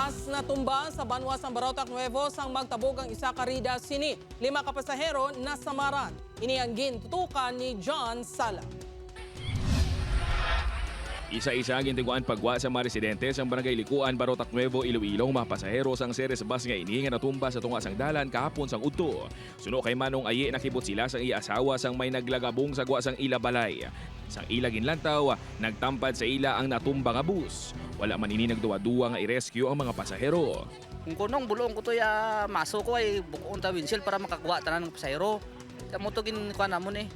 Bus na tumba sa Banwas ng Barotac Nuevo sang magtabog ang isa ka rida sini. 5 ka pasahero nasamaran. Ini ang gintutukan ni John Sala. Isa-isa ang gintiguan pagwa sa mga residente sa Barangay Likuan, Barotac Nuevo, Iloilo, mga pasahero sang series bus nga ini nga natumba sa tunga sang dalan kahapon sang udto. Suno kay Manong Aye nakibot sila sang iya asawa sang may naglagabong sa gwa sang ila balay. Sang ila ginlantaw, nagtampad sa ila ang natumba nga bus. Wala man ini nagduwa-duwa nga i-rescue ang mga pasahero. Kung kunong bulong ko to ya maso ko ay bukuon ta windshield para makakuha tanan ng pasahero. Kamo to ginkuha namon eh.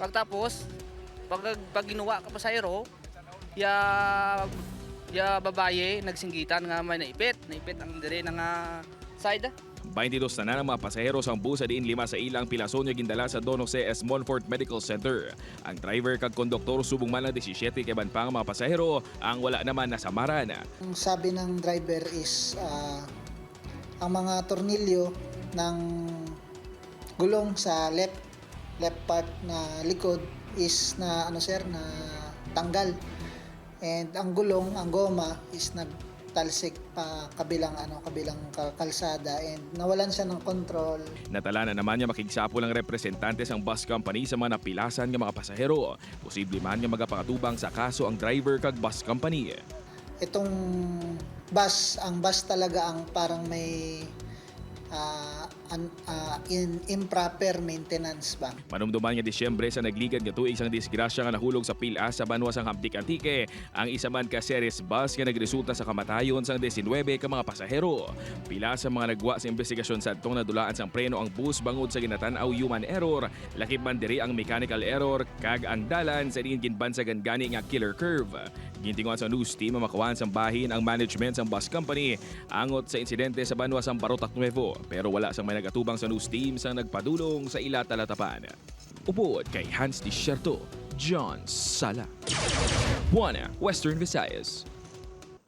Pagtapos pag ginuwa ka pasahero, ya babaye nagsinggitan nga may naipit ang dire nga side. 22 na ng mga pasahero sang bus sa diin 5 sa ilang pilason nga gindala sa Don Jose S. Monfort Medical Center. Ang driver kag konduktor subong man lang 17 kay ban pa ang mga pasahero ang wala naman nasamaran. Ang sabi ng driver is ang mga tornilyo ng gulong sa left part na likod is na na tanggal. And ang gulong, ang goma is nagtalsik pa kabilang kalsada and nawalan siya ng control. Natala na naman niya makigsapol ang representante sang bus company sa mga napilasan ng mga pasahero. Posible man nga magapakatubang sa kaso ang driver kag bus company. Itong ang bus talaga ang parang may improper maintenance ba. Manumduman nga Disyembre sa nagligad nga tuig sang disgrasya nga nahulog sa pilas sa Banwas ang Hamdik Antique, ang isa man ka series bus nga nagresulta sa kamatayon sang 19 ka mga pasahero. Pila sa mga nagwa sa investigasyon sa adtong nadulaan sang preno ang bus bangod sa ginatan-aw human error, lakip man diri ang mechanical error kag ang dalan sa diin ginbansagan gani nga killer curve. Gintinguan sa news team ang makawan sang bahin ang management sang bus company angot sa insidente sa Banwas ang Barotac Nuevo, pero wala sang may nagatubang sa news team sang nagpadulong sa ila talatapan. Upod kay Hans Desierto, John Sala. Buana, Western Visayas.